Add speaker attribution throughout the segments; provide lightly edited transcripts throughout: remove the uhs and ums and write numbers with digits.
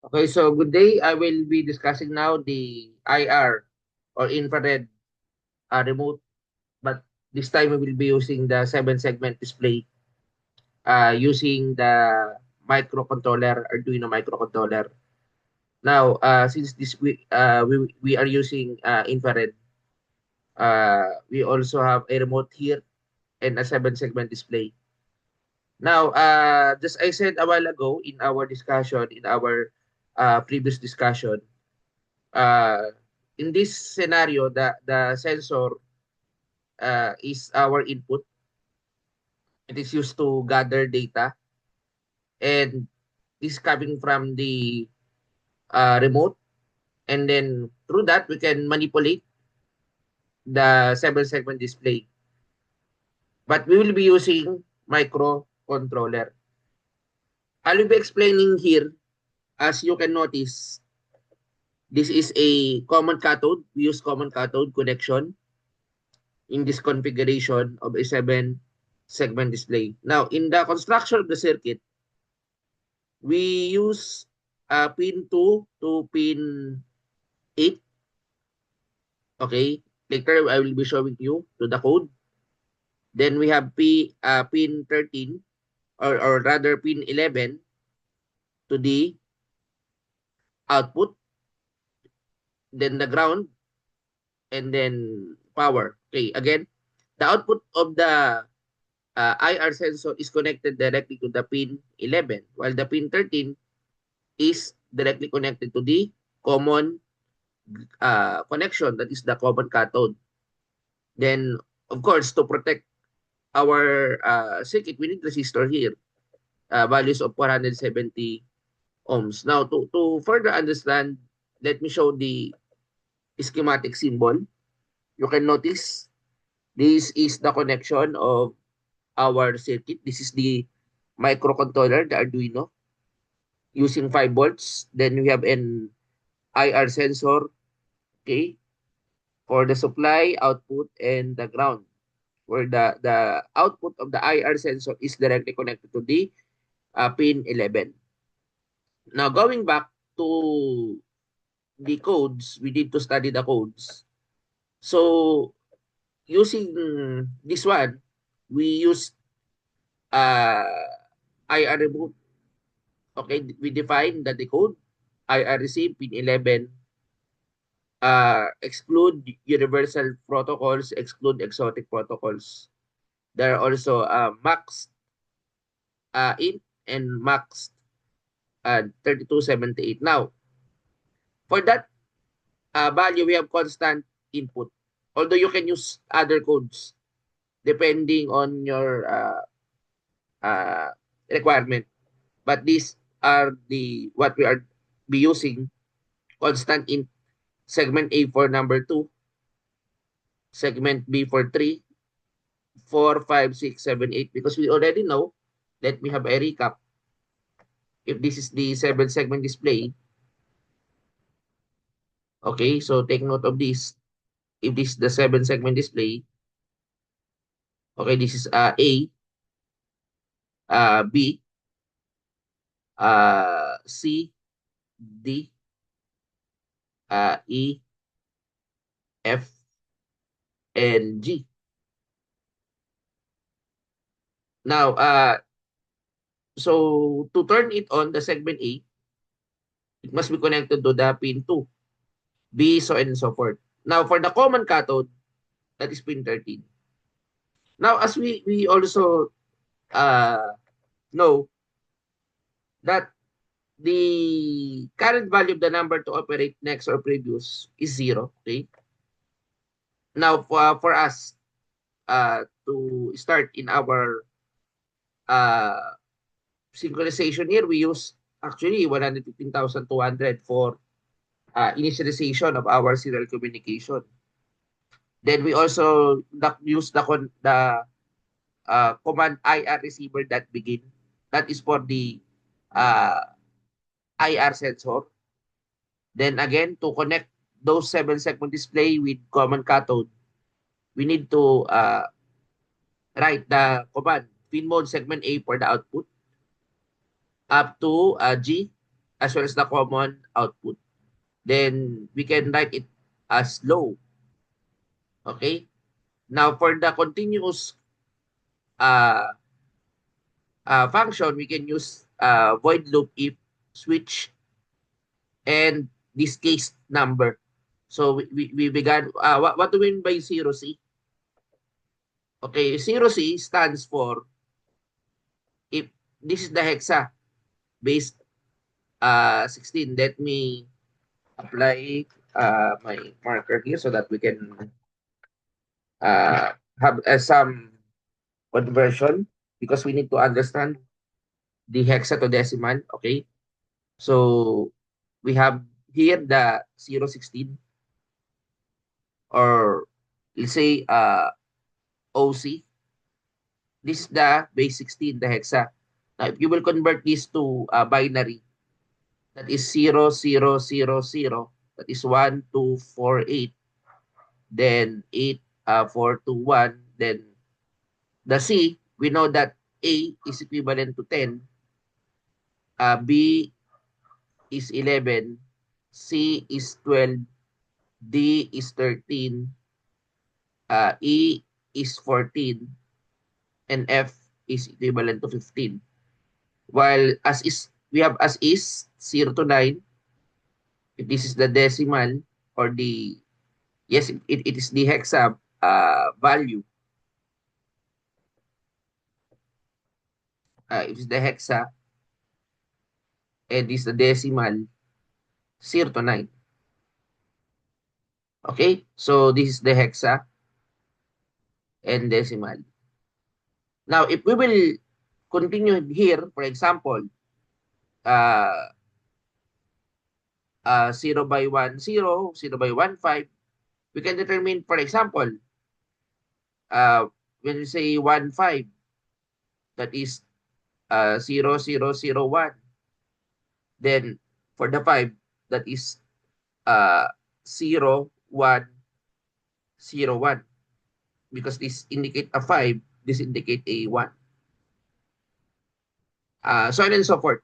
Speaker 1: Okay, so good day. I will be discussing now the IR or infrared remote, but this time we will be using the 7 segment display using the microcontroller, Arduino microcontroller. Now, since we are using infrared, we also have a remote here and a 7 segment display. Now, just I said a while ago in our discussion, in our previous discussion, uh, in this scenario, the sensor is our input. It is used to gather data, and this coming from the remote, and then through that we can manipulate the 7 segment display. But we will be using microcontroller. I will be explaining here, as you can notice, this is a common cathode. We use common cathode connection in this configuration of a 7 segment display. Now, in the construction of the circuit, we use pin 2 to pin 8. Okay. Later, I will be showing you to the code. Then we have pin 13 or rather pin 11 to the output. Then the ground and then power. Okay. Again, the output of the IR sensor is connected directly to the pin 11, while the pin 13 is directly connected to the common connection, that is the common cathode. Then, of course, to protect our circuit, we need resistor here, values of 470 ohms. Now, to further understand, let me show the schematic symbol. You can notice this is the connection of our circuit. This is the microcontroller, the Arduino, using 5 volts. Then we have an IR sensor, okay, for the supply, output, and the ground, where the output of the IR sensor is directly connected to the pin 11. Now, going back to the codes, we need to study the codes. So, using this one, we use uh, IR remove. Okay, we define that the code IR receive pin 11 exclude universal protocols, exclude exotic protocols. There are also max in and max 3278. Now, for that value, we have constant input. Although you can use other codes depending on your uh, requirement. But these are the what we are be using constant in segment A for number 2, segment B for 3, 4, 5, 6, 7, 8. Because we already know, let me have a recap. If this is the 7 segment display, okay, so take note of this. If this is the 7 segment display, okay, this is A, B, C, D, E, F, and G. Now, so to turn it on, the segment A, it must be connected to the pin 2, B, so on and so forth. Now, for the common cathode, that is pin 13. Now, as we also uh, know that the current value of the number to operate next or previous is 0. Okay. Now, for us to start in our uh, synchronization here, we use actually 115,200 for initialization of our serial communication. Then we also use the command IR receiver that begin. That is for the uh, IR sensor. Then again, to connect those 7 segment display with common cathode, we need to write the command pin mode segment A for the output up to G. as well as the common output. Then we can write it as low. Okay? Now for the continuous uh, function, we can use void loop if switch and this case number. So we began, what do we mean by 0C? Okay, 0C stands for if this is the hexa base 16. Let me apply my marker here so that we can have some conversion because we need to understand the hexa to decimal. Okay, so we have here the 016 or let's say OC. This is the base 16, the hexa. Now, if you will convert this to binary, that is 0000, that is 1248, then 8421, then the C, we know that A is equivalent to 10, B is 11, C is 12, D is 13, E is 14, and F is equivalent to 15. While as is, we have as is 0 to 9. If this is the decimal or the, yes, it is the hexa value. It is the hexa and this is the decimal 0 to 9. Okay, so this is the hexa and decimal. Now, if we will continue here, for example, uh, 0 by 1, 0, 0 by 1, 5, we can determine, for example, uh, when we say 1, 5, that is 0, 0, 0, 1. Then for the 5, that is uh, 0, 1, 0, 1. Because this indicate a 5, this indicate a 1. So on and so forth.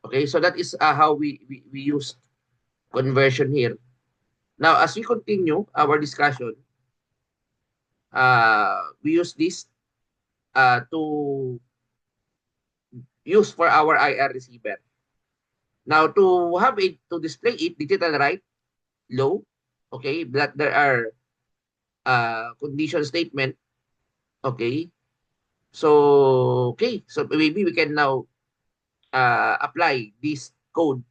Speaker 1: Okay, so that is how we use conversion here. Now, as we continue our discussion, we use this to use for our IR receiver. Now, to have it, to display it, digital write, low, okay, that there are condition statement, okay. So, okay, so maybe we can now apply this code.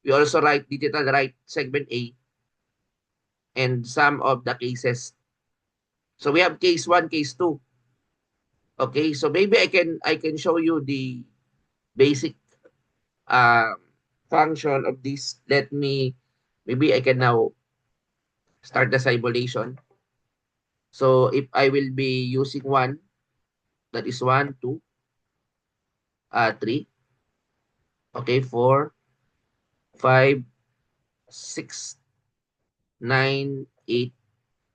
Speaker 1: We also write digital write segment A and some of the cases. So we have case 1, case 2. Okay, so maybe I can show you the basic um, function of this. Let me, maybe I can now start the simulation. So if I will be using 1, that is 1, 2, 3, okay, 4, 5, 6, 9, 8,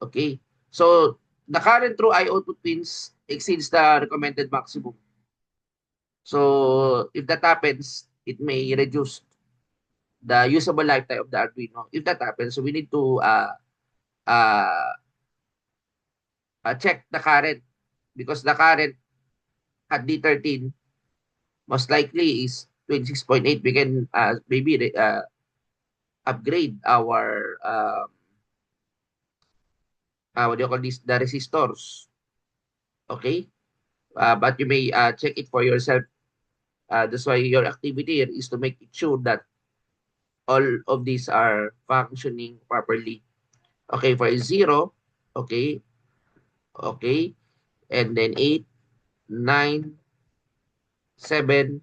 Speaker 1: okay. So the current through IO2 pins exceeds the recommended maximum. So if that happens, it may reduce the usable lifetime of the Arduino. If that happens, so we need to uh, check the current because the current at D13 most likely is 26.8. We can maybe upgrade our what do you call this, the resistors. Okay, but you may check it for yourself. That's why your activity here is to make it sure that all of these are functioning properly. Okay, for 0, okay, okay, and then 8, 9, 7,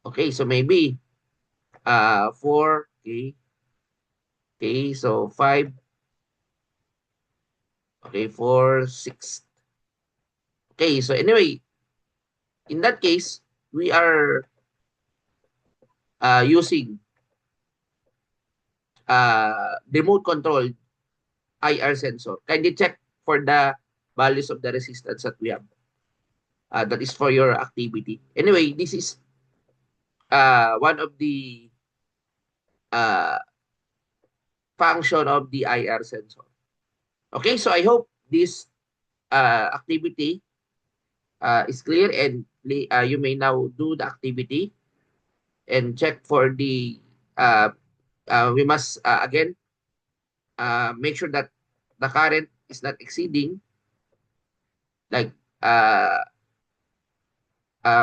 Speaker 1: okay, so maybe 4, okay, okay, so 5, okay, 4, 6. Okay, so anyway, in that case, we are using remote controlled IR sensor. Kindly check for the values of the resistance that we have. That is for your activity. Anyway, this is one of the uh, function of the IR sensor. Okay, so I hope this activity is clear, and you may now do the activity and check for the we must again make sure that the current is not exceeding, like uh,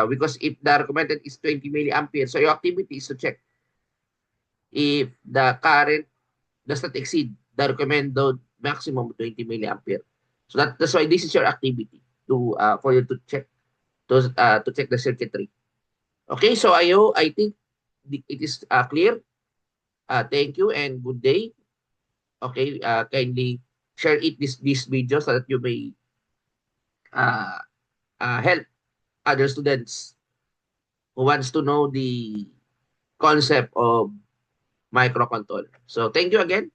Speaker 1: because if the recommended is 20 milliampere, so your activity is to check if the current does not exceed the recommended maximum 20 milliampere. So that's why this is your activity to for you to check the circuitry. Okay, so I think it is clear. Thank you and good day. Okay, kindly share this video so that you may uh, help other students who wants to know the concept of microcontroller. So thank you again.